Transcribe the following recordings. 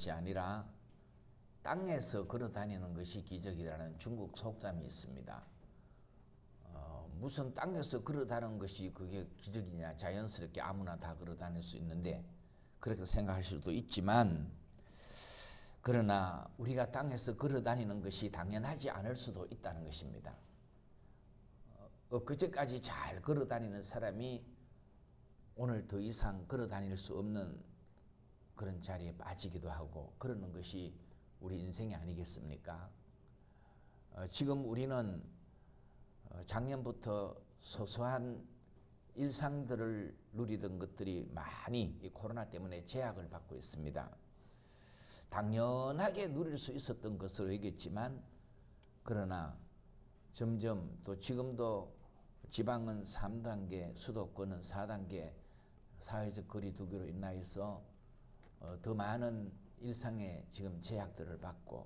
것이 아니라 땅에서 걸어 다니는 것이 기적이라는 중국 속담이 있습니다. 무슨 땅에서 걸어 다니는 것이 그게 기적이냐, 자연스럽게 아무나 다 걸어 다닐 수 있는데 그렇게 생각하실 수도 있지만, 그러나 우리가 땅에서 걸어 다니는 것이 당연하지 않을 수도 있다는 것입니다. 그제까지 잘 걸어 다니는 사람이 오늘 더 이상 걸어 다닐 수 없는 그런 자리에 빠지기도 하고 그러는 것이 우리 인생이 아니겠습니까? 지금 우리는 작년부터 소소한 일상들을 누리던 것들이 많이 이 코로나 때문에 제약을 받고 있습니다. 당연하게 누릴 수 있었던 것으로 여겼지만, 그러나 점점 또 지금도 지방은 3단계, 수도권은 4단계 사회적 거리 두기로 인하여서 더 많은 일상의 지금 제약들을 받고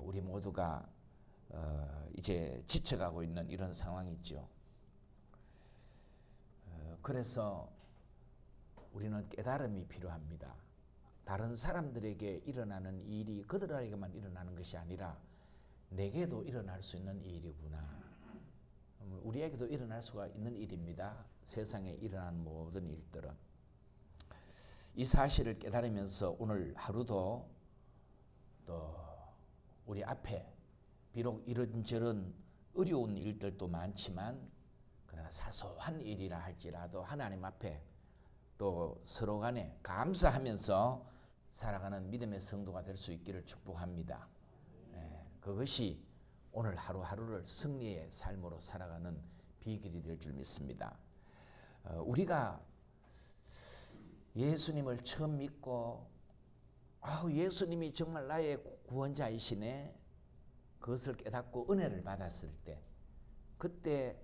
우리 모두가 이제 지쳐가고 있는 이런 상황이죠. 그래서 우리는 깨달음이 필요합니다. 다른 사람들에게 일어나는 일이 그들에게만 일어나는 것이 아니라 내게도 일어날 수 있는 일이구나. 우리에게도 일어날 수가 있는 일입니다. 세상에 일어나는 모든 일들은. 이 사실을 깨달으면서 오늘 하루도 또 우리 앞에 비록 이런저런 어려운 일들도 많지만, 그러나 사소한 일이라 할지라도 하나님 앞에 또 서로 간에 감사하면서 살아가는 믿음의 성도가 될 수 있기를 축복합니다. 그것이 오늘 하루하루를 승리의 삶으로 살아가는 비결이 될 줄 믿습니다. 우리가 예수님을 처음 믿고 예수님이 정말 나의 구원자이시네, 그것을 깨닫고 은혜를 받았을 때, 그때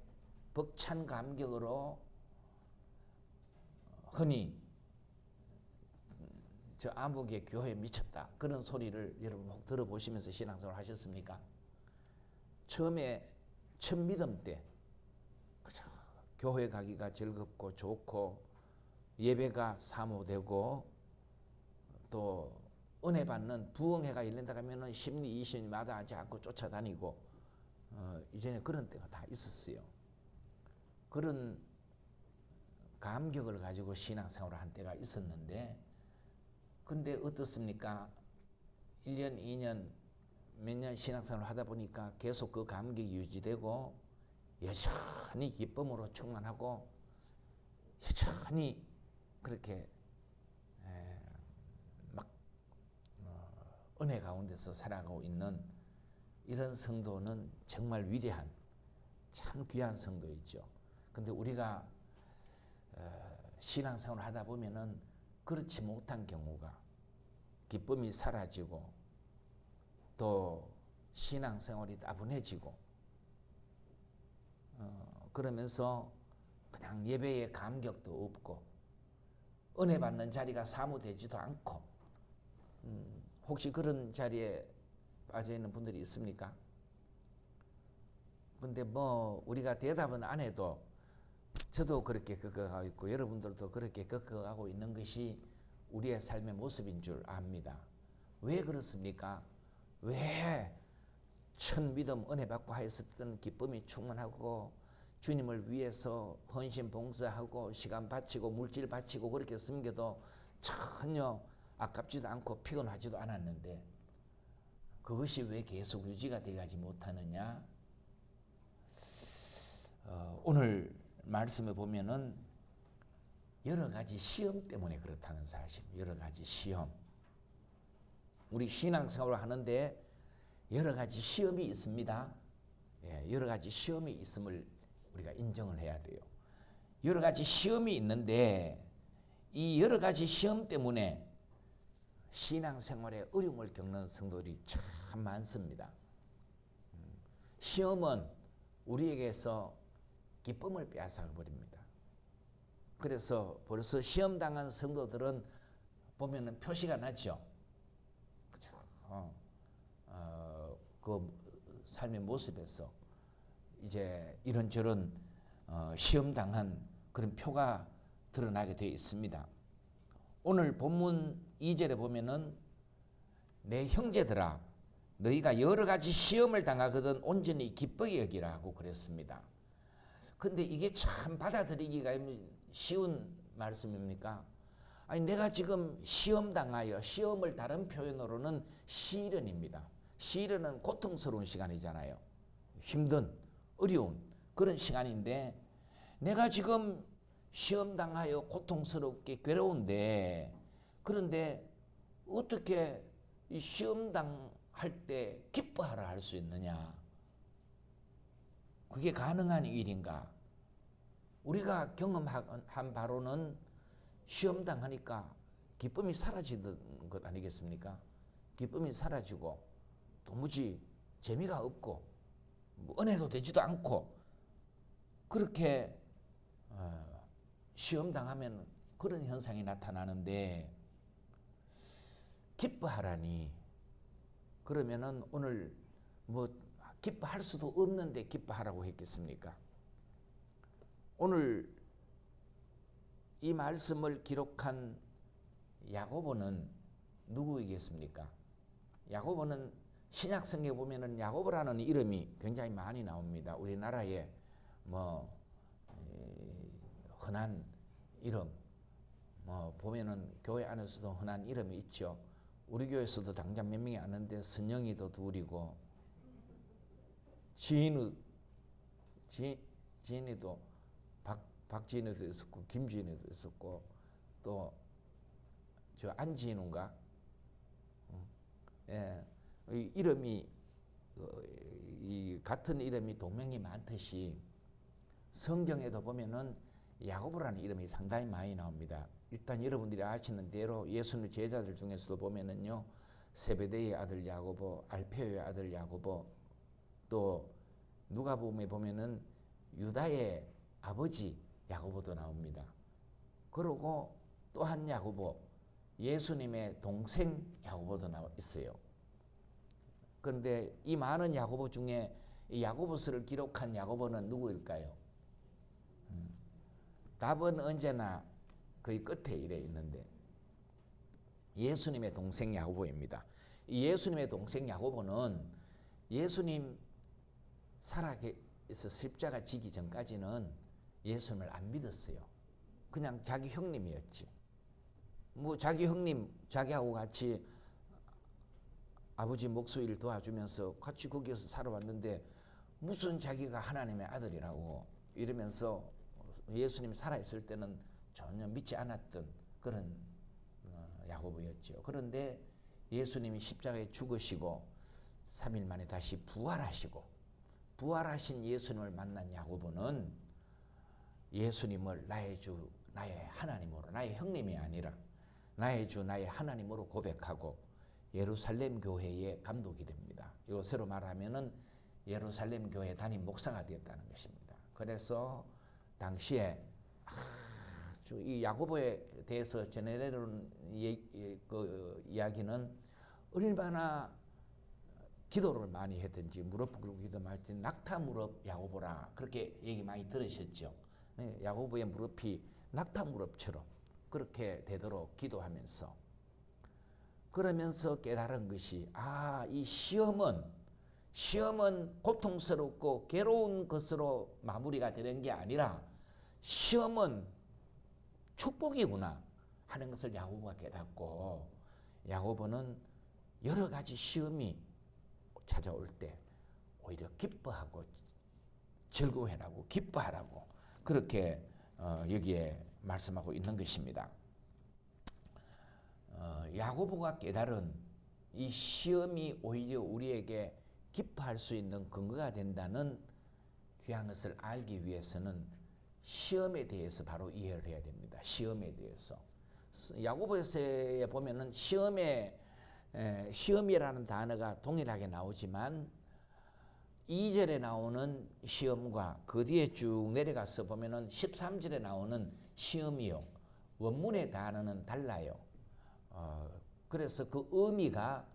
벅찬 감격으로 흔히 저 암흑의 교회에 미쳤다 그런 소리를 여러분 혹 들어보시면서 신앙생활 하셨습니까? 처음에 첫 믿음 때 그죠? 교회 가기가 즐겁고 좋고 예배가 사모되고 또 은혜 받는 부흥회가 열린다 하면은 심리 이신이 마다하지 않고 쫓아다니고 이제는 그런 때가 다 있었어요. 그런 감격을 가지고 신앙생활을 한 때가 있었는데, 근데 어떻습니까? 1년, 2년, 몇 년 신앙생활을 하다 보니까 계속 그 감격이 유지되고 여전히 기쁨으로 충만하고 여전히 그렇게 막 은혜 가운데서 살아가고 있는 이런 성도는 정말 위대한, 참 귀한 성도이죠. 근데 우리가 신앙생활을 하다 보면은 그렇지 못한 경우가, 기쁨이 사라지고 또 신앙생활이 따분해지고 그러면서 그냥 예배의 감격도 없고 은혜 받는 자리가 사모되지도 않고, 혹시 그런 자리에 빠져 있는 분들이 있습니까? 근데 뭐 우리가 대답은 안 해도 저도 그렇게 겪어가고 있고 여러분들도 그렇게 겪어가고 있는 것이 우리의 삶의 모습인 줄 압니다. 왜 그렇습니까? 왜 첫 믿음 은혜 받고 하였었던 기쁨이 충만하고 주님을 위해서 헌신 봉사하고 시간 바치고 물질 바치고 그렇게 섬겨도 전혀 아깝지도 않고 피곤하지도 않았는데 그것이 왜 계속 유지가 되지 못하느냐? 오늘 말씀에 보면은 여러 가지 시험 때문에 그렇다는 사실, 여러 가지 시험. 우리 신앙생활을 하는데 여러 가지 시험이 있습니다. 여러 가지 시험이 있음을 우리가 인정을 해야 돼요. 여러 가지 시험이 있는데 이 여러 가지 시험 때문에 신앙생활에 어려움을 겪는 성도들이 참 많습니다. 시험은 우리에게서 기쁨을 빼앗아 버립니다. 그래서 벌써 시험 당한 성도들은 보면은 표시가 나죠. 그렇죠? 그 삶의 모습에서 이제 이런저런 시험 당한 그런 표가 드러나게 되어 있습니다. 오늘 본문 2절에 보면은 내 형제들아 너희가 여러 가지 시험을 당하거든 온전히 기쁘게 여기라고 그랬습니다. 근데 이게 참 받아들이기가 쉬운 말씀입니까? 아니 내가 지금 시험 당하여, 시험을 다른 표현으로는 시련입니다. 시련은 고통스러운 시간이잖아요. 힘든, 어려운 그런 시간인데 내가 지금 시험 당하여 고통스럽게 괴로운데, 그런데 어떻게 이 시험 당할 때 기뻐하라 할 수 있느냐? 그게 가능한 일인가? 우리가 경험한 바로는 시험 당하니까 기쁨이 사라지는 것 아니겠습니까? 기쁨이 사라지고 도무지 재미가 없고 뭐 은혜도 되지도 않고 그렇게 시험 당하면 그런 현상이 나타나는데, 기뻐하라니 그러면은 오늘 뭐 기뻐할 수도 없는데 기뻐하라고 했겠습니까? 오늘 이 말씀을 기록한 야고보는 누구이겠습니까? 야고보는 신약 성경에 보면은 야고보라는 이름이 굉장히 많이 나옵니다. 우리나라에 뭐 흔한 이름, 뭐 보면은 교회 안에서도 흔한 이름이 있죠. 우리 교회에서도 당장 몇 명이 아는데 선영이도 둘이고, 지인이도 박지인이도 있었고, 김지인이도 있었고, 또 저 안지인인가? 예, 이 이름이 이 같은 이름이 동명이 많듯이 성경에도 보면은 야고보라는 이름이 상당히 많이 나옵니다. 일단 여러분들이 아시는 대로 예수님 제자들 중에서도 보면은요, 세베대의 아들 야고보, 알페오의 아들 야고보, 또 누가복음에 보면은 유다의 아버지 야고보도 나옵니다. 그리고 또 한 야고보, 예수님의 동생 야고보도 있어요. 그런데 이 많은 야고보 중에 이 야고보서를 기록한 야고보는 누구일까요? 답은 언제나 거의 끝에 이래 있는데 예수님의 동생 야고보입니다. 이 예수님의 동생 야고보는 예수님 살아계셔서 십자가 지기 전까지는 예수님을 안 믿었어요. 그냥 자기 형님이었지. 뭐 자기 형님, 자기하고 같이 아버지 목수일 도와주면서 같이 거기에서 살아왔는데 무슨 자기가 하나님의 아들이라고 이러면서 예수님이 살아있을 때는 전혀 믿지 않았던 그런 야고보였죠. 그런데 예수님이 십자가에 죽으시고 3일 만에 다시 부활하시고, 부활하신 예수님을 만난 야고보는 예수님을 나의 주, 나의 하나님으로, 나의 형님이 아니라 나의 주, 나의 하나님으로 고백하고 예루살렘 교회의 감독이 됩니다. 요새로 말하면은 예루살렘 교회 담임 목사가 되었다는 것입니다. 그래서 당시에 이 야고보에 대해서 전해내는 그 이야기는 얼마나 기도를 많이 했든지 무릎 꿇고 기도 많이 했든지 낙타 무릎 야고보라 그렇게 얘기 많이 들으셨죠. 야고보의 무릎이 낙타 무릎처럼 그렇게 되도록 기도하면서, 그러면서 깨달은 것이 이 시험은 고통스럽고 괴로운 것으로 마무리가 되는 게 아니라 시험은 축복이구나 하는 것을 야고보가 깨닫고, 야고보는 여러 가지 시험이 찾아올 때 오히려 기뻐하고 즐거워하라고 기뻐하라고 그렇게 여기에 말씀하고 있는 것입니다. 야고보가 깨달은 이 시험이 오히려 우리에게 기뻐할 수 있는 근거가 된다는 귀한 것을 알기 위해서는 시험에 대해서 바로 이해를 해야 됩니다. 시험에 대해서. 야고보서에 보면은 시험이라는 단어가 동일하게 나오지만 2절에 나오는 시험과 그 뒤에 쭉 내려가서 보면은 13절에 나오는 시험이요, 원문의 단어는 달라요. 그래서 그 의미가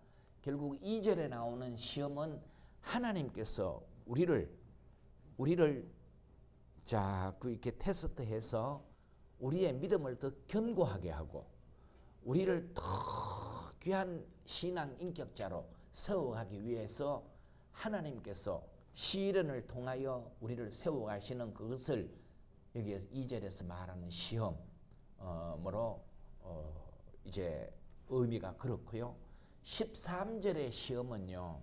결국 2절에 나오는 시험은 하나님께서 우리를 이렇게 테스트해서 우리의 믿음을 더 견고하게 하고 우리를 더 귀한 신앙 인격자로 세워가기 위해서 하나님께서 시련을 통하여 우리를 세워가시는 그것을 여기 2절에서 말하는 시험으로 이제 의미가 그렇고요. 13절의 시험은요,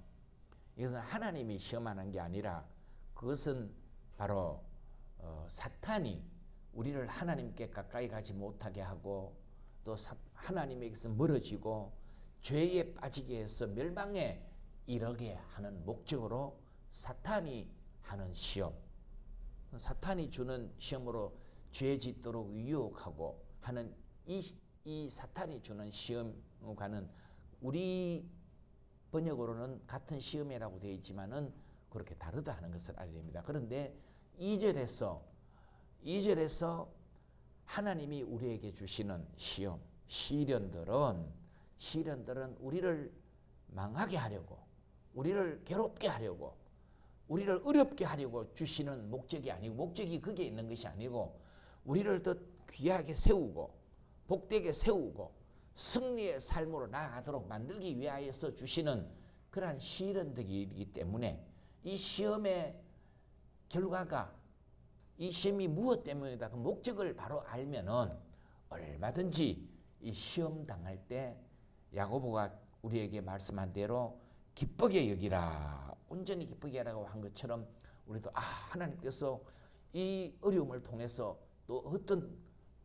이것은 하나님이 시험하는 게 아니라 그것은 바로 사탄이 우리를 하나님께 가까이 가지 못하게 하고 또 하나님에게서 멀어지고 죄에 빠지게 해서 멸망에 이르게 하는 목적으로 사탄이 하는 시험, 사탄이 주는 시험으로 죄 짓도록 유혹하고 하는 이 사탄이 주는 시험과는 우리 번역으로는 같은 시험이라고 되어 있지만은 그렇게 다르다 하는 것을 알아야 됩니다. 그런데 2절에서 하나님이 우리에게 주시는 시험, 시련들은 우리를 망하게 하려고, 우리를 괴롭게 하려고, 우리를 어렵게 하려고 주시는 목적이 아니고, 목적이 거기에 있는 것이 아니고, 우리를 더 귀하게 세우고 복되게 세우고 승리의 삶으로 나아가도록 만들기 위하여서 주시는 그러한 시련들이기 때문에 이 시험의 결과가, 이 시험이 무엇 때문이다, 그 목적을 바로 알면은 얼마든지 이 시험 당할 때 야고보가 우리에게 말씀한 대로 기쁘게 여기라, 온전히 기쁘게 하라고 한 것처럼 우리도 하나님께서 이 어려움을 통해서 또 어떤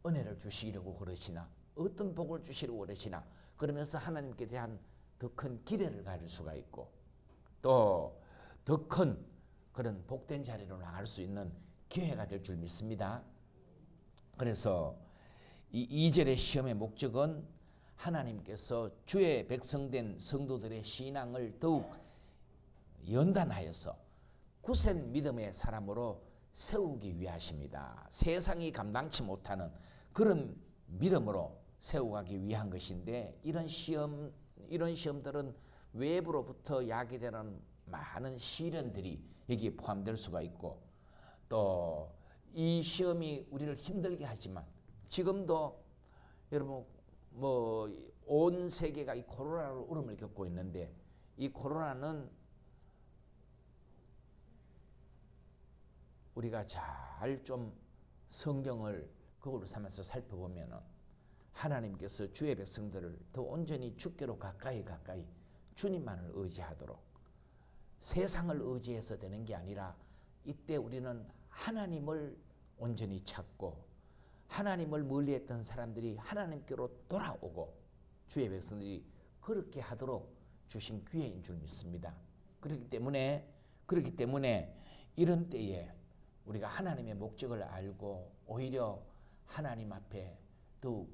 은혜를 주시려고 그러시나, 어떤 복을 주시려고 그러시나, 그러면서 하나님께 대한 더 큰 기대를 가질 수가 있고 또 더 큰 그런 복된 자리로 나갈 수 있는 기회가 될 줄 믿습니다. 그래서 이 2절의 시험의 목적은 하나님께서 주의 백성된 성도들의 신앙을 더욱 연단하여서 굳센 믿음의 사람으로 세우기 위하십니다. 세상이 감당치 못하는 그런 믿음으로 세워가기 위한 것인데, 이런 시험들은 외부로부터 야기되는 많은 시련들이 여기에 포함될 수가 있고, 또 이 시험이 우리를 힘들게 하지만 지금도 여러분 온 세계가 이 코로나로 어려움을 겪고 있는데, 이 코로나는 우리가 잘 좀 성경을 그걸로 삼아서 살펴보면은 하나님께서 주의 백성들을 더 온전히 주께로 가까이 주님만을 의지하도록, 세상을 의지해서 되는 게 아니라 이때 우리는 하나님을 온전히 찾고 하나님을 멀리했던 사람들이 하나님께로 돌아오고 주의 백성들이 그렇게 하도록 주신 기회인 줄 믿습니다. 그렇기 때문에 이런 때에 우리가 하나님의 목적을 알고 오히려 하나님 앞에 더욱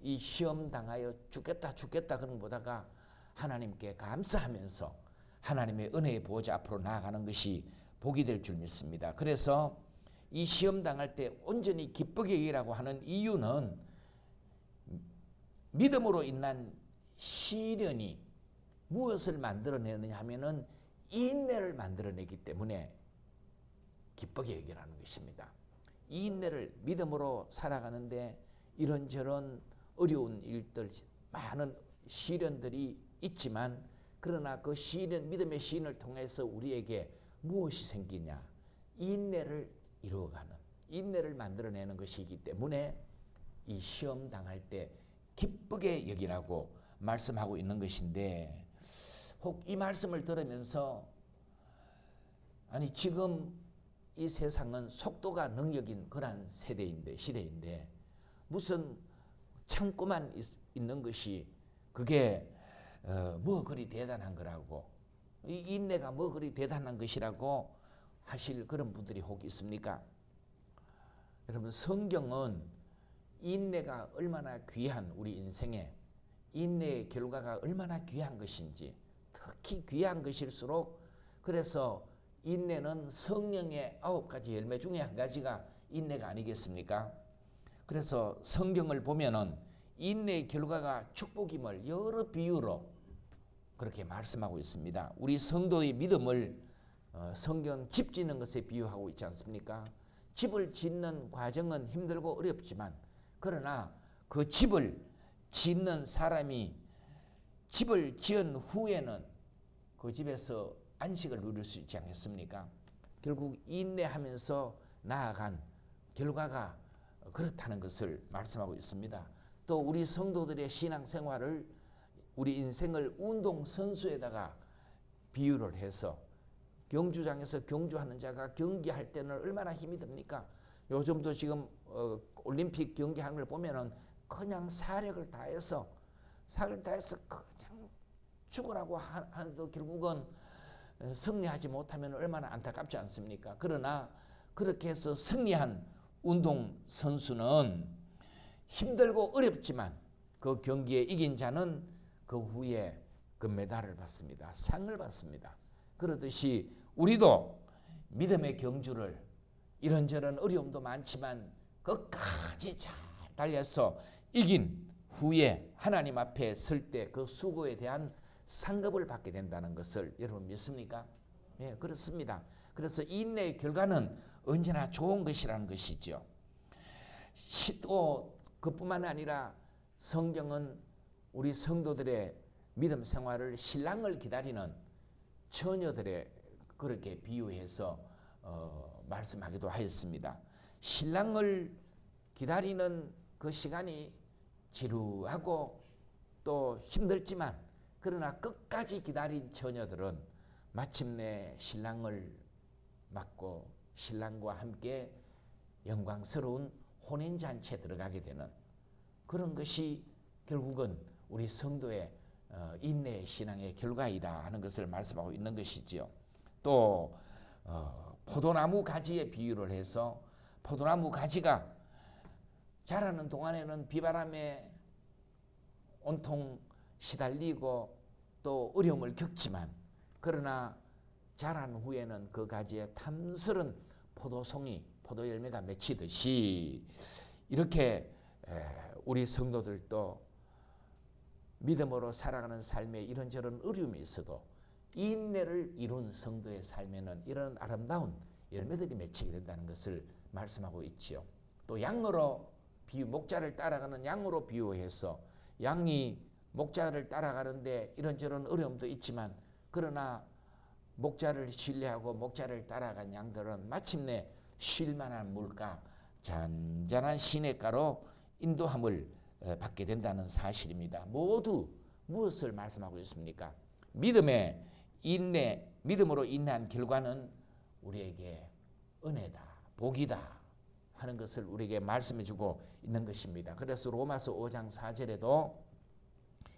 이 시험 당하여 죽겠다 그런 것보다가 하나님께 감사하면서 하나님의 은혜의 보좌 앞으로 나아가는 것이 복이 될 줄 믿습니다. 그래서 이 시험 당할 때 온전히 기쁘게 여기라고 하는 이유는 믿음으로 인한 시련이 무엇을 만들어내느냐 하면은 인내를 만들어내기 때문에 기쁘게 여기라는 것입니다. 이 인내를, 믿음으로 살아가는데 이런저런 어려운 일들, 많은 시련들이 있지만, 그러나 그 시련, 믿음의 시련을 통해서 우리에게 무엇이 생기냐, 인내를 이루어가는, 인내를 만들어내는 것이기 때문에 이 시험 당할 때 기쁘게 여기라고 말씀하고 있는 것인데, 혹 이 말씀을 들으면서 아니 지금 이 세상은 속도가 능력인 그러한 시대인데 무슨 참고만 있는 것이 그게 뭐 그리 대단한 거라고, 이 인내가 뭐 그리 대단한 것이라고 하실 그런 분들이 혹 있습니까? 여러분, 성경은 인내가 얼마나 귀한, 우리 인생에 인내의 결과가 얼마나 귀한 것인지, 특히 귀한 것일수록, 그래서 인내는 성령의 9가지 열매 중에 한 가지가 인내가 아니겠습니까? 그래서 성경을 보면은 인내의 결과가 축복임을 여러 비유로 그렇게 말씀하고 있습니다. 우리 성도의 믿음을 성경 집 짓는 것에 비유하고 있지 않습니까? 집을 짓는 과정은 힘들고 어렵지만, 그러나 그 집을 짓는 사람이 집을 지은 후에는 그 집에서 안식을 누릴 수 있지 않겠습니까? 결국 인내하면서 나아간 결과가 그렇다는 것을 말씀하고 있습니다. 또 우리 성도들의 신앙생활을 우리 인생을 운동선수에다가 비유를 해서 경주장에서 경주하는 자가 경기할 때는 얼마나 힘이 듭니까? 요즘도 지금 올림픽 경기하는 걸 보면은 그냥 사력을 다해서 그냥 죽으라고 하는데도 결국은 승리하지 못하면 얼마나 안타깝지 않습니까? 그러나 그렇게 해서 승리한 운동선수는 힘들고 어렵지만 그 경기에 이긴 자는 그 후에 금메달을 받습니다. 상을 받습니다. 그러듯이 우리도 믿음의 경주를 이런저런 어려움도 많지만 끝까지 잘 달려서 이긴 후에 하나님 앞에 설 때 그 수고에 대한 상급을 받게 된다는 것을 여러분 믿습니까? 예, 그렇습니다. 그래서 인내의 결과는 언제나 좋은 것이라는 것이죠. 또 그뿐만 아니라 성경은 우리 성도들의 믿음 생활을 신랑을 기다리는 처녀들의 그렇게 비유해서 말씀하기도 하였습니다. 신랑을 기다리는 그 시간이 지루하고 또 힘들지만 그러나 끝까지 기다린 처녀들은 마침내 신랑을 맞고 신랑과 함께 영광스러운 혼인잔치에 들어가게 되는 그런 것이 결국은 우리 성도의 인내의 신앙의 결과이다 하는 것을 말씀하고 있는 것이지요. 또 포도나무 가지에 비유를 해서 포도나무 가지가 자라는 동안에는 비바람에 온통 시달리고 또 어려움을 겪지만 그러나 자란 후에는 그 가지에 탐스런 포도송이 포도 열매가 맺히듯이 이렇게 우리 성도들도 믿음으로 살아가는 삶에 이런저런 어려움이 있어도 인내를 이룬 성도의 삶에는 이런 아름다운 열매들이 맺히게 된다는 것을 말씀하고 있지요. 또 양으로 목자를 따라가는 양으로 비유해서 양이 목자를 따라가는데 이런저런 어려움도 있지만 그러나 목자를 신뢰하고 목자를 따라간 양들은 마침내 쉴만한 물가 잔잔한 시냇가로 인도함을 받게 된다는 사실입니다. 모두 무엇을 말씀하고 있습니까? 믿음의 인내, 믿음으로 인내한 결과는 우리에게 은혜다, 복이다 하는 것을 우리에게 말씀해주고 있는 것입니다. 그래서 로마서 5장 4절에도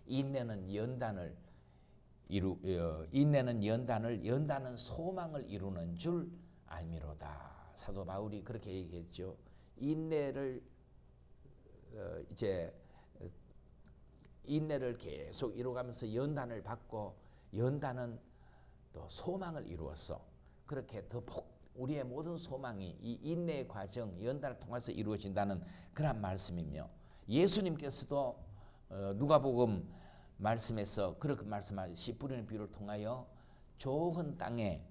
인내는 연단은 소망을 이루는 줄 알미로다. 사도 바울이 그렇게 얘기했죠. 인내를 인내를 계속 이루어가면서 연단을 받고 연단은 또 소망을 이루었어. 그렇게 우리의 모든 소망이 이 인내의 과정, 연단을 통해서 이루어진다는 그런 말씀이며 예수님께서도 누가복음 말씀에서 그렇게 말씀하시 뿌리는 비유를 통하여 좋은 땅에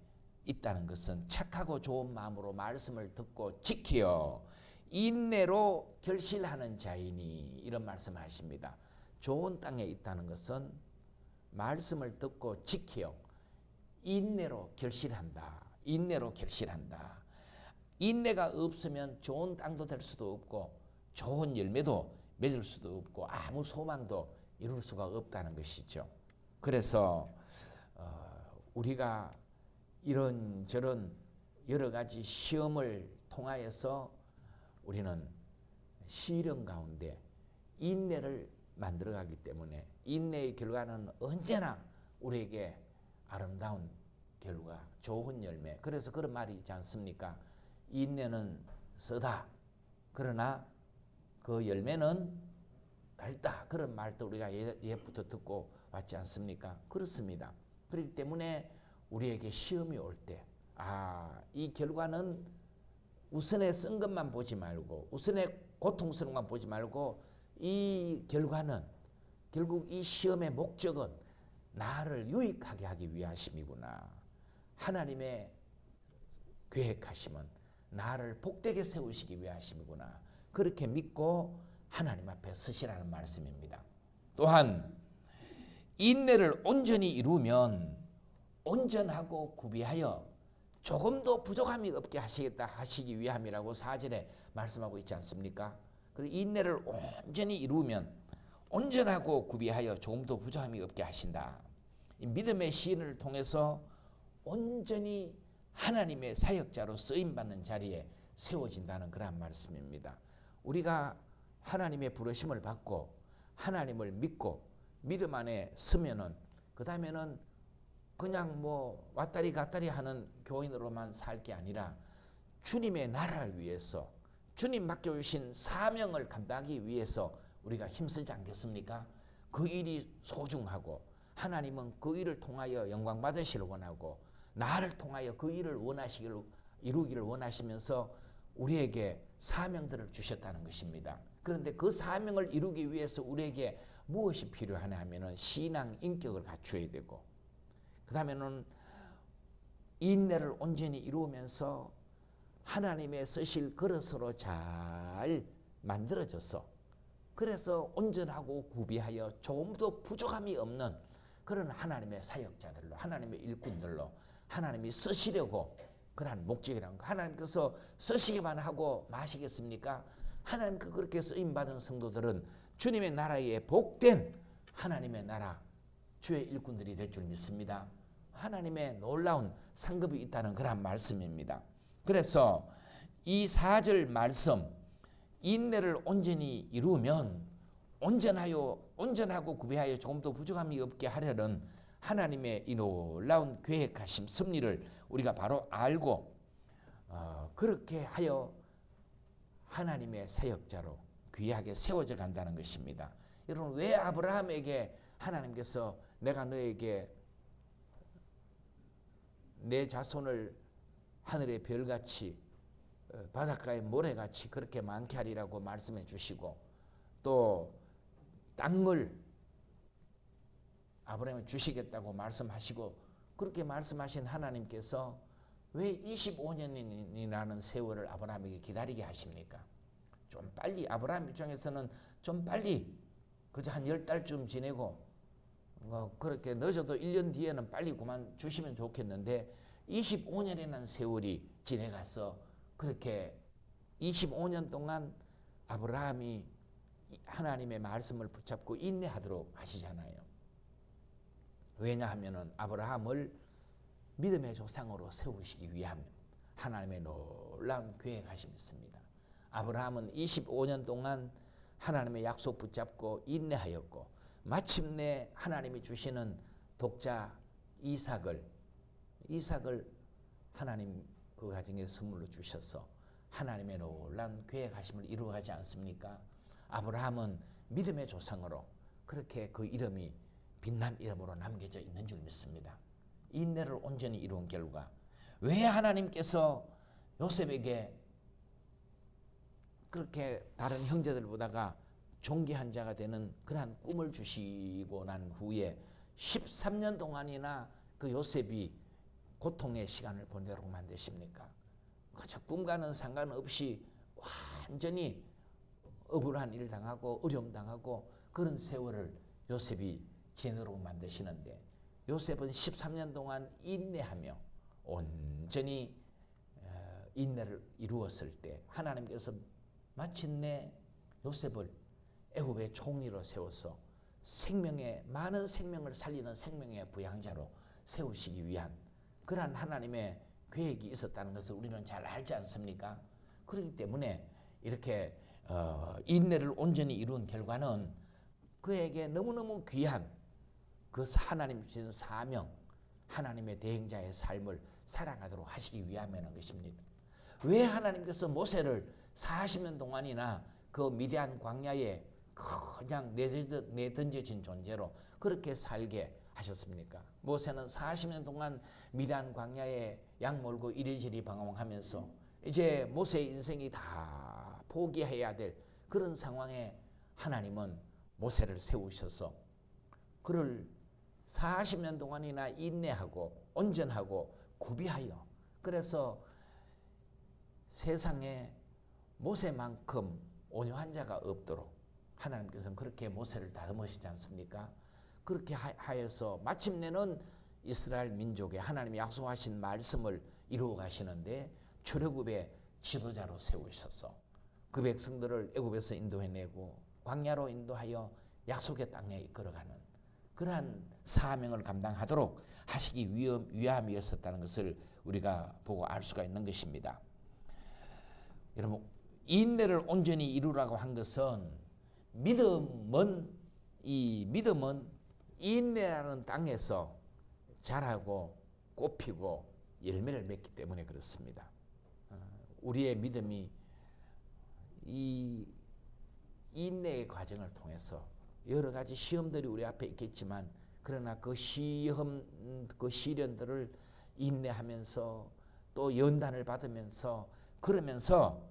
있다는 것은 착하고 좋은 마음으로 말씀을 듣고 지키어 인내로 결실하는 자이니 이런 말씀을 하십니다. 좋은 땅에 있다는 것은 말씀을 듣고 지키어 인내로 결실한다. 인내로 결실한다. 인내가 없으면 좋은 땅도 될 수도 없고 좋은 열매도 맺을 수도 없고 아무 소망도 이룰 수가 없다는 것이죠. 그래서 우리가 이런저런 여러 가지 시험을 통하여서 우리는 시련 가운데 인내를 만들어가기 때문에 인내의 결과는 언제나 우리에게 아름다운 결과, 좋은 열매. 그래서 그런 말이 있지 않습니까? 인내는 쓰다. 그러나 그 열매는 달다. 그런 말도 우리가 옛부터 듣고 왔지 않습니까? 그렇습니다. 그렇기 때문에 우리에게 시험이 올 때, 이 결과는 우선에 쓴 것만 보지 말고, 우선에 고통스러운 것만 보지 말고, 이 결과는 결국 이 시험의 목적은 나를 유익하게 하기 위하심이구나. 하나님의 계획하심은 나를 복되게 세우시기 위하심이구나. 그렇게 믿고 하나님 앞에 서시라는 말씀입니다. 또한 인내를 온전히 이루면 온전하고 구비하여 조금도 부족함이 없게 하시겠다 하시기 위함이라고 4절에 말씀하고 있지 않습니까? 그리고 인내를 온전히 이루면 온전하고 구비하여 조금도 부족함이 없게 하신다. 이 믿음의 시인을 통해서 온전히 하나님의 사역자로 쓰임받는 자리에 세워진다는 그런 말씀입니다. 우리가 하나님의 부르심을 받고 하나님을 믿고 믿음 안에 서면은 그 다음에는 그냥 뭐 왔다리 갔다리 하는 교인으로만 살 게 아니라 주님의 나라를 위해서 주님 맡겨주신 사명을 감당하기 위해서 우리가 힘쓰지 않겠습니까? 그 일이 소중하고 하나님은 그 일을 통하여 영광 받으시기를 원하고 나를 통하여 그 일을 이루기를 원하시면서 우리에게 사명들을 주셨다는 것입니다. 그런데 그 사명을 이루기 위해서 우리에게 무엇이 필요하냐 하면은 신앙 인격을 갖추어야 되고 그 다음에는 인내를 온전히 이루면서 하나님의 쓰실 그릇으로 잘 만들어져서 그래서 온전하고 구비하여 조금도 부족함이 없는 그런 하나님의 사역자들로 하나님의 일꾼들로 하나님이 쓰시려고 그러한 목적이라는 거. 하나님께서 쓰시기만 하고 마시겠습니까? 하나님 그렇게 쓰임받은 성도들은 주님의 나라에 복된 하나님의 나라 주의 일꾼들이 될 줄 믿습니다. 하나님의 놀라운 상급이 있다는 그런 말씀입니다. 그래서 이 4절 말씀 인내를 온전히 이루면 온전하고 구비하여 조금도 부족함이 없게 하려는 하나님의 이 놀라운 계획하심 섭리를 우리가 바로 알고 그렇게 하여 하나님의 사역자로 귀하게 세워져 간다는 것입니다. 여러분 왜 아브라함에게 하나님께서 내가 너에게 내 자손을 하늘의 별같이 바닷가의 모래같이 그렇게 많게 하리라고 말씀해 주시고 또 땅을 아브라함에 주시겠다고 말씀하시고 그렇게 말씀하신 하나님께서 왜 25년이라는 세월을 아브라함에게 기다리게 하십니까? 좀 빨리 아브라함 입장에서는 좀 빨리 그저 한 10달쯤 지내고 그렇게 늦어도 1년 뒤에는 빨리 그만 주시면 좋겠는데 25년이라는 세월이 지내가서 그렇게 25년 동안 아브라함이 하나님의 말씀을 붙잡고 인내하도록 하시잖아요. 왜냐하면 아브라함을 믿음의 조상으로 세우시기 위함 하나님의 놀라운 계획하심이 있습니다. 아브라함은 25년 동안 하나님의 약속 붙잡고 인내하였고 마침내 하나님이 주시는 독자 이삭을 하나님 그 가정에 선물로 주셔서 하나님의 놀라운 계획하심을 이루어가지 않습니까? 아브라함은 믿음의 조상으로 그렇게 그 이름이 빛난 이름으로 남겨져 있는 줄 믿습니다. 인내를 온전히 이룬 결과 왜 하나님께서 요셉에게 그렇게 다른 형제들보다가 존귀한 자가 되는 그러한 꿈을 주시고 난 후에 13년 동안이나 그 요셉이 고통의 시간을 보내도록 만드십니까? 그저 꿈과는 상관없이 완전히 억울한 일 당하고 어려움 당하고 그런 세월을 요셉이 지내도록 만드시는데 요셉은 13년 동안 인내하며 온전히 인내를 이루었을 때 하나님께서 마침내 요셉을 애굽의 총리로 세워서 많은 생명을 살리는 생명의 부양자로 세우시기 위한 그러한 하나님의 계획이 있었다는 것을 우리는 잘 알지 않습니까? 그렇기 때문에 이렇게 인내를 온전히 이룬 결과는 그에게 너무너무 귀한 그 하나님 주신 사명, 하나님의 대행자의 삶을 살아가도록 하시기 위함이라는 것입니다. 왜 하나님께서 모세를 40년 동안이나 그 미디안 광야에 그냥 내던져진 존재로 그렇게 살게 하셨습니까? 모세는 40년 동안 미디안 광야에 양 몰고 이리저리 방황하면서 이제 모세의 인생이 다 포기해야 될 그런 상황에 하나님은 모세를 세우셔서 그를 40년 동안이나 인내하고 온전하고 구비하여 그래서 세상에 모세만큼 온유한 자가 없도록 하나님께서는 그렇게 모세를 다듬으시지 않습니까? 그렇게 하여서 마침내는 이스라엘 민족에 하나님이 약속하신 말씀을 이루어 가시는데 출애굽의 지도자로 세우셔서 그 백성들을 애굽에서 인도해내고 광야로 인도하여 약속의 땅에 이끌어가는 그러한 사명을 감당하도록 하시기 위함이었었다는 것을 우리가 보고 알 수가 있는 것입니다. 여러분, 이 인내를 온전히 이루라고 한 것은 믿음은 이 인내라는 땅에서 자라고 꽃피고 열매를 맺기 때문에 그렇습니다. 우리의 믿음이 이 인내의 과정을 통해서 여러 가지 시험들이 우리 앞에 있겠지만 그러나 그 시련들을 인내하면서 또 연단을 받으면서 그러면서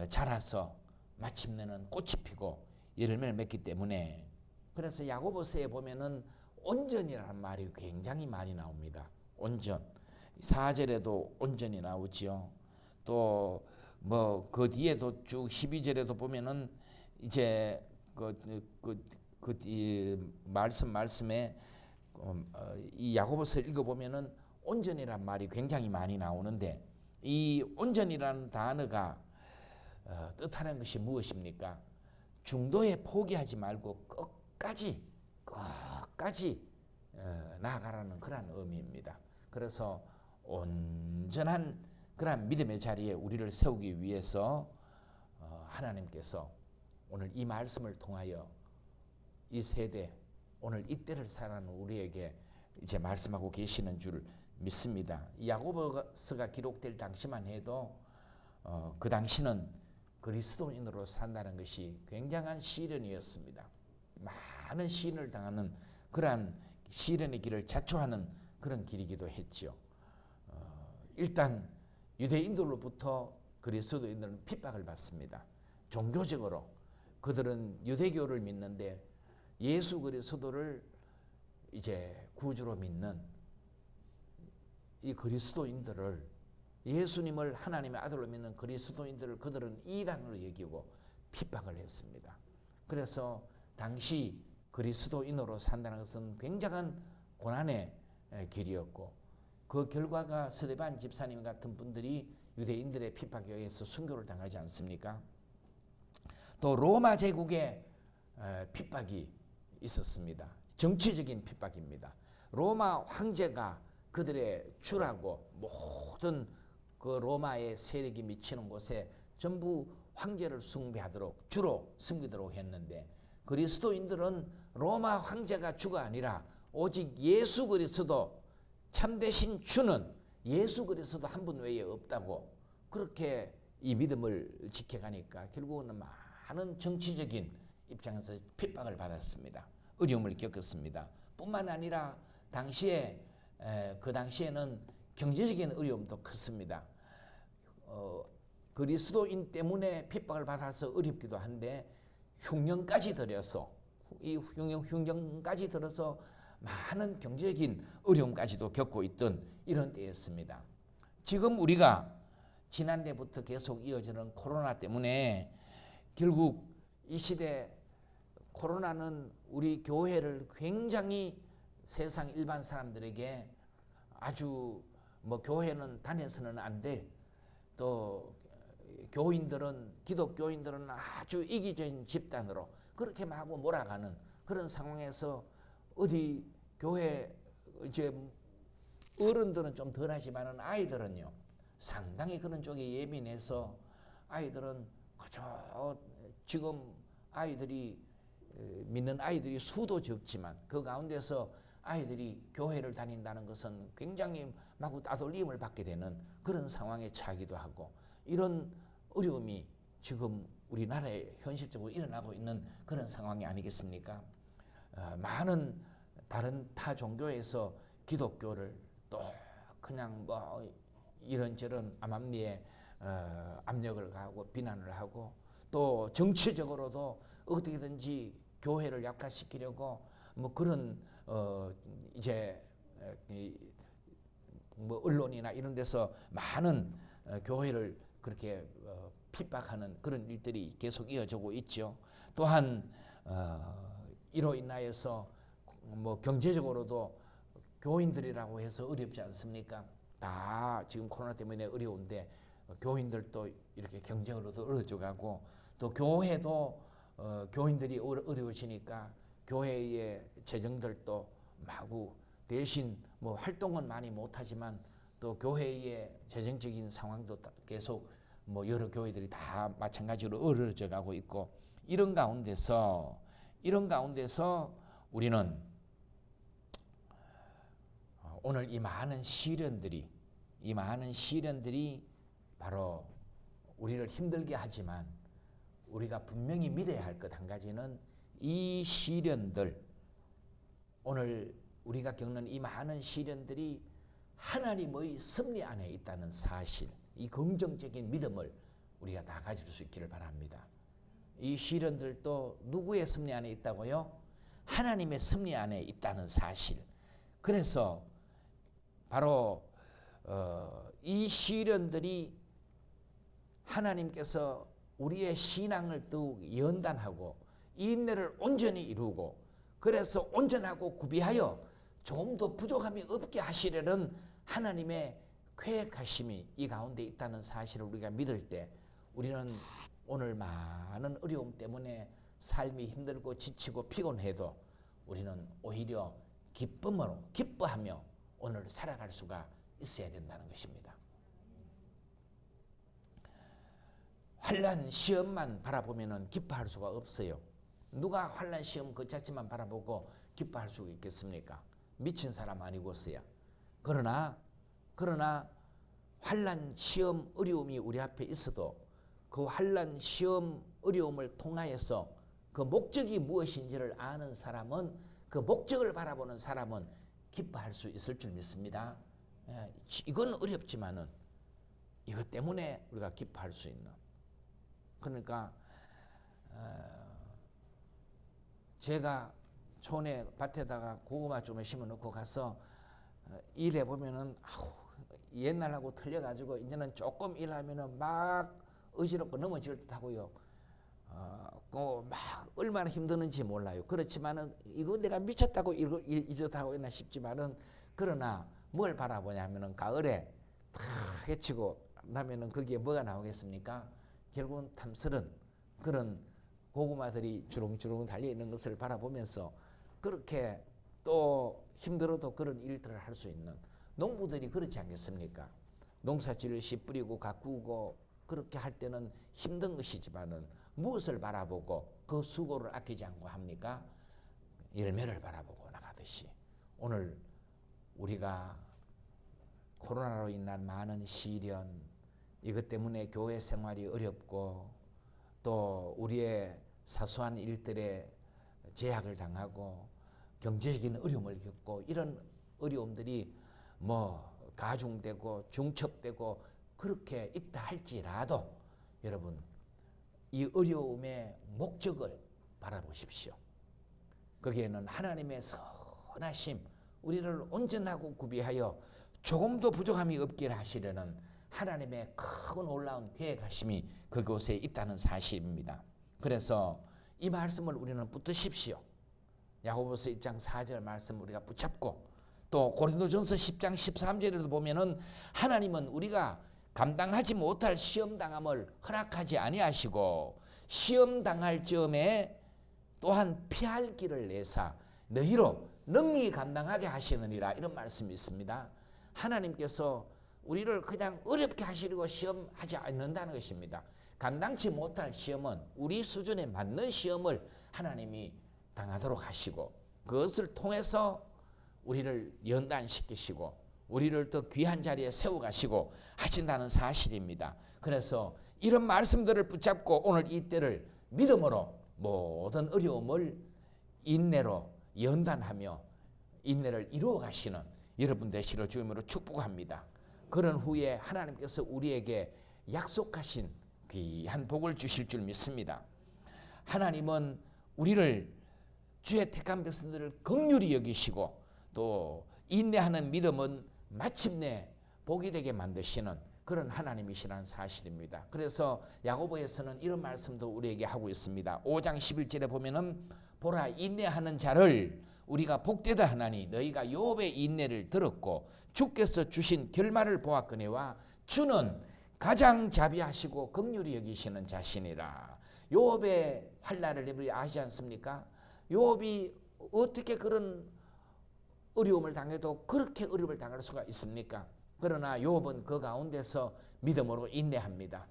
자라서 마침내는 꽃이 피고 열매를 맺기 때문에 그래서 야고보서에 보면은 온전이라는 말이 굉장히 많이 나옵니다. 온전. 4절에도 온전이 나오지요. 또 뭐 그 뒤에도 쭉 12절에도 보면은 이제 이 말씀에 이 야고보서 읽어보면은 온전이란 말이 굉장히 많이 나오는데 이 온전이라는 단어가 뜻하는 것이 무엇입니까? 중도에 포기하지 말고 끝까지 나아가라는 그런 의미입니다. 그래서 온전한 그런 믿음의 자리에 우리를 세우기 위해서 하나님께서 오늘 이 말씀을 통하여 이 세대 오늘 이때를 살아가는 우리에게 이제 말씀하고 계시는 줄 믿습니다. 이 야고보서가 기록될 당시만 해도 그 당시는 그리스도인으로 산다는 것이 굉장한 시련이었습니다. 많은 시련을 당하는 그러한 시련의 길을 자초하는 그런 길이기도 했죠. 일단 유대인들로부터 그리스도인들은 핍박을 받습니다. 종교적으로 그들은 유대교를 믿는데 예수 그리스도를 이제 구주로 믿는 이 그리스도인들을 예수님을 하나님의 아들로 믿는 그리스도인들을 그들은 이단으로 여기고 핍박을 했습니다. 그래서 당시 그리스도인으로 산다는 것은 굉장한 고난의 길이었고 그 결과가 스데반 집사님 같은 분들이 유대인들의 핍박에 의해서 순교를 당하지 않습니까? 또 로마 제국의 핍박이 있었습니다. 정치적인 핍박입니다. 로마 황제가 그들의 주라고 모든 그 로마의 세력이 미치는 곳에 전부 황제를 숭배하도록 주로 섬기도록 했는데 그리스도인들은 로마 황제가 주가 아니라 오직 예수 그리스도 참되신 주는 예수 그리스도 한 분 외에 없다고 그렇게 이 믿음을 지켜가니까 결국은 많은 정치적인 입장에서 핍박을 받았습니다. 어려움을 겪었습니다. 뿐만 아니라 그 당시에는 경제적인 어려움도 컸습니다. 그리스도인 때문에 핍박을 받아서 어렵기도 한데 흉년까지 들여서 흉년까지 들어서 많은 경제적인 어려움까지도 겪고 있던 이런 때였습니다. 지금 우리가 지난해부터 계속 이어지는 코로나 때문에 결국 이 시대 코로나는 우리 교회를 굉장히 세상 일반 사람들에게 아주 뭐 교회는 다녀서는 안 될 또 교인들은 기독교인들은 아주 이기적인 집단으로 그렇게 마구 몰아가는 그런 상황에서 어디 교회 이제 어른들은 좀 덜하지만은 아이들은요 상당히 그런 쪽에 예민해서 아이들은 그저 지금 아이들이 믿는 아이들이 수도 적지만 그 가운데서 아이들이 교회를 다닌다는 것은 굉장히 마구 따돌림을 받게 되는 그런 상황에 처하기도 하고 이런 어려움이 지금 우리나라에 현실적으로 일어나고 있는 그런 상황이 아니겠습니까? 많은 다른 타 종교에서 기독교를 또 그냥 뭐 이런저런 암암리에 압력을 가하고 비난을 하고 또 정치적으로도 어떻게든지 교회를 약화시키려고 뭐 그런 이제 뭐 언론이나 이런 데서 많은 교회를 그렇게 핍박하는 그런 일들이 계속 이어지고 있죠. 또한 이로 인하여서 뭐 경제적으로도 교인들이라고 해서 어렵지 않습니까? 다 지금 코로나 때문에 어려운데 교인들도 이렇게 경제적으로도 어려져 가고 또 교회도 교인들이 어려우시니까 교회의 재정들도 마구 대신 뭐 활동은 많이 못하지만 또 교회의 재정적인 상황도 계속 뭐 여러 교회들이 다 마찬가지로 어려져 가고 있고 이런 가운데서 우리는 오늘 이 많은 시련들이 바로 우리를 힘들게 하지만 우리가 분명히 믿어야 할 것 한 가지는 이 시련들, 오늘 우리가 겪는 이 많은 시련들이 하나님의 섭리 안에 있다는 사실, 이 긍정적인 믿음을 우리가 다 가질 수 있기를 바랍니다. 이 시련들도 누구의 섭리 안에 있다고요? 하나님의 섭리 안에 있다는 사실. 그래서 바로 이 시련들이 하나님께서 우리의 신앙을 더욱 연단하고 인내를 온전히 이루고 그래서 온전하고 구비하여 조금 더 부족함이 없게 하시려는 하나님의 계획하심이 이 가운데 있다는 사실을 우리가 믿을 때 우리는 오늘 많은 어려움 때문에 삶이 힘들고 지치고 피곤해도 우리는 오히려 기뻐하며 오늘 살아갈 수가 있어야 된다는 것입니다. 환난 시험만 바라보면 기뻐할 수가 없어요. 누가 환난 시험 그 자체만 바라보고 기뻐할 수가 있겠습니까? 미친 사람 아니고서야. 그러나 환난 시험 어려움이 우리 앞에 있어도 그 환난 시험 어려움을 통하여서 그 목적이 무엇인지를 아는 사람은, 그 목적을 바라보는 사람은 기뻐할 수 있을 줄 믿습니다. 이건 어렵지만은 이것 때문에 우리가 기뻐할 수 있는. 그러니까 제가 촌에 밭에다가 고구마 좀 심어놓고 가서 일해 보면은 옛날하고 틀려가지고 이제는 조금 일하면은 막 어지럽고 넘어질 듯하고요. 막 얼마나 힘드는지 몰라요. 그렇지만은 이거 내가 미쳤다고 이렇다고 있나 싶지만은 그러나 뭘 바라보냐면은 가을에 탁 헤치고 나면은 거기에 뭐가 나오겠습니까? 결국은 탐스런 그런 고구마들이 주렁주렁 달려 있는 것을 바라보면서 그렇게 또 힘들어도 그런 일들을 할 수 있는 농부들이 그렇지 않겠습니까? 농사지를 씨 뿌리고 가꾸고 그렇게 할 때는 힘든 것이지만은 무엇을 바라보고 그 수고를 아끼지 않고 합니까? 열매를 바라보고 나가듯이 오늘 우리가 코로나로 인한 많은 시련, 이것 때문에 교회 생활이 어렵고 또 우리의 사소한 일들에 제약을 당하고 경제적인 어려움을 겪고 이런 어려움들이 뭐 가중되고 중첩되고 그렇게 있다 할지라도 여러분 이 어려움의 목적을 바라보십시오. 거기에는 하나님의 선하심, 우리를 온전하고 구비하여 조금도 부족함이 없게 하시려는 하나님의 큰 놀라운 계획하심이 그곳에 있다는 사실입니다. 그래서 이 말씀을 우리는 붙드십시오. 야고보서 1장 4절 말씀 우리가 붙잡고 또 고린도전서 10장 13절에도 보면은 하나님은 우리가 감당하지 못할 시험당함을 허락하지 아니하시고 시험당할 즈음에 또한 피할 길을 내사 너희로 능히 감당하게 하시느니라, 이런 말씀이 있습니다. 하나님께서 우리를 그냥 어렵게 하시려고 시험하지 않는다는 것입니다. 감당치 못할 시험은 우리 수준에 맞는 시험을 하나님이 당하도록 하시고 그것을 통해서 우리를 연단시키시고 우리를 더 귀한 자리에 세워가시고 하신다는 사실입니다. 그래서 이런 말씀들을 붙잡고 오늘 이때를 믿음으로 모든 어려움을 인내로 연단하며 인내를 이루어 가시는 여러분 되시기를 주님으로 축복합니다. 그런 후에 하나님께서 우리에게 약속하신 귀한 복을 주실 줄 믿습니다. 하나님은 우리를 주의 택한 백성들을 긍휼히 여기시고 또 인내하는 믿음은 마침내 복이 되게 만드시는 그런 하나님이시라는 사실입니다. 그래서 야고보에서는 이런 말씀도 우리에게 하고 있습니다. 5장 11절에 보면은 보라 인내하는 자를 우리가 복되다 하나니 너희가 욥의 인내를 들었고 주께서 주신 결말을 보았거니와 주는 가장 자비하시고 긍휼히 여기시는 자신이라. 욥의 환난을 여러분이 아시지 않습니까? 욥이 어떻게 그런 어려움을 당해도 그렇게 어려움을 당할 수가 있습니까? 그러나 욥은 그 가운데서 믿음으로 인내합니다.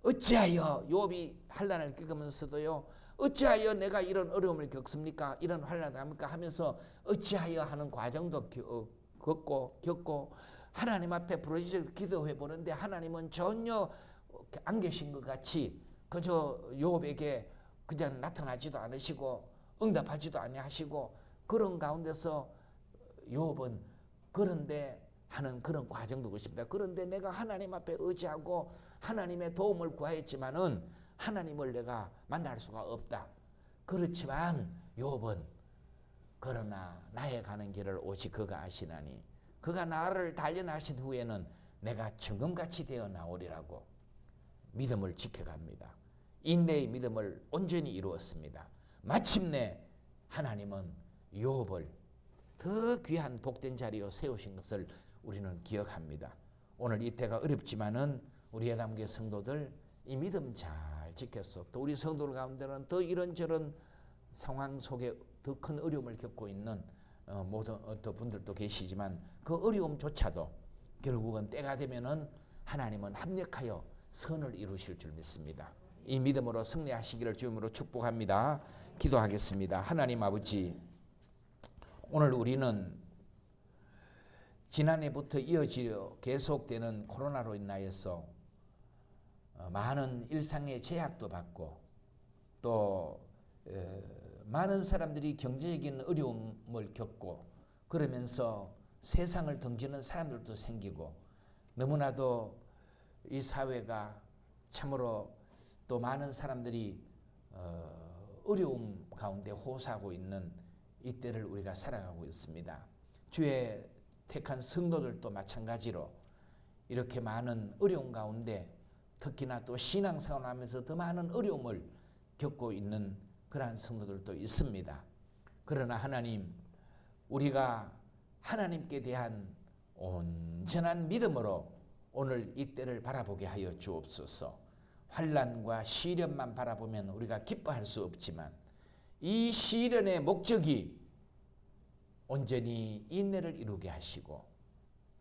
어찌하여 욥이 환난을 겪으면서도요, 어찌하여 내가 이런 어려움을 겪습니까? 이런 환난을 당합니까? 하면서 어찌하여 하는 과정도 겪고 하나님 앞에 부르짖어 기도해 보는데 하나님은 전혀 안 계신 것 같이 그저 욥에게 그냥 나타나지도 않으시고 응답하지도 아니하시고 그런 가운데서 욥은 그런데 하는 그런 과정도 있습니다. 그런데 내가 하나님 앞에 의지하고 하나님의 도움을 구하였지만은 하나님을 내가 만날 수가 없다. 그렇지만 욥은 그러나 나의 가는 길을 오직 그가 아시나니 그가 나를 단련하신 후에는 내가 청금같이 되어 나오리라고 믿음을 지켜갑니다. 인내의 믿음을 온전히 이루었습니다. 마침내 하나님은 욥을 더 귀한 복된 자리에 세우신 것을 우리는 기억합니다. 오늘 이때가 어렵지만은 우리 예담교회 성도들 이 믿음 잘 지켰어. 또 우리 성도들 가운데는 더 이런저런 상황 속에 더 큰 어려움을 겪고 있는 모든 어떤 분들도 계시지만 그 어려움조차도 결국은 때가 되면은 하나님은 합력하여 선을 이루실 줄 믿습니다. 이 믿음으로 승리하시기를 주님으로 축복합니다. 기도하겠습니다. 하나님 아버지, 오늘 우리는 지난해부터 이어지어 계속되는 코로나로 인하여서 많은 일상의 제약도 받고 또 많은 사람들이 경제적인 어려움을 겪고 그러면서 세상을 등지는 사람들도 생기고 너무나도 이 사회가 참으로 또 많은 사람들이 어려움 가운데 호소하고 있는 이때를 우리가 살아가고 있습니다. 주의 택한 성도들도 마찬가지로 이렇게 많은 어려움 가운데 특히나 또 신앙생활을 하면서 더 많은 어려움을 겪고 있는 그러한 성도들도 있습니다. 그러나 하나님, 우리가 하나님께 대한 온전한 믿음으로 오늘 이때를 바라보게 하여 주옵소서. 환난과 시련만 바라보면 우리가 기뻐할 수 없지만 이 시련의 목적이 온전히 인내를 이루게 하시고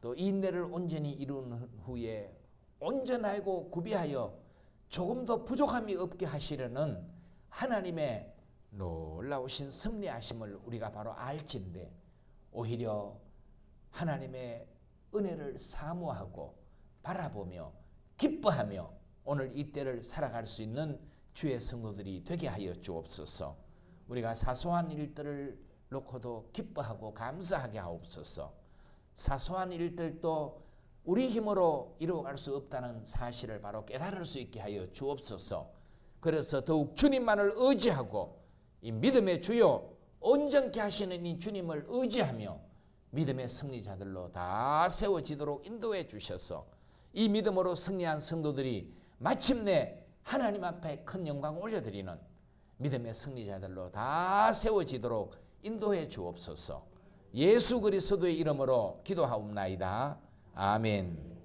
또 인내를 온전히 이룬 후에 온전하고 구비하여 조금 더 부족함이 없게 하시려는 하나님의 놀라우신 섭리하심을 우리가 바로 알진대 오히려 하나님의 은혜를 사모하고 바라보며 기뻐하며 오늘 이때를 살아갈 수 있는 주의 성도들이 되게 하여 주옵소서. 우리가 사소한 일들을 놓고도 기뻐하고 감사하게 하옵소서. 사소한 일들도 우리 힘으로 이루어갈 수 없다는 사실을 바로 깨달을 수 있게 하여 주옵소서. 그래서 더욱 주님만을 의지하고 이 믿음의 주요 온전케 하시는 이 주님을 의지하며 믿음의 승리자들로 다 세워지도록 인도해 주셔서 이 믿음으로 승리한 성도들이 마침내 하나님 앞에 큰 영광 올려드리는 믿음의 승리자들로 다 세워지도록 인도해 주옵소서. 예수 그리스도의 이름으로 기도하옵나이다. 아멘.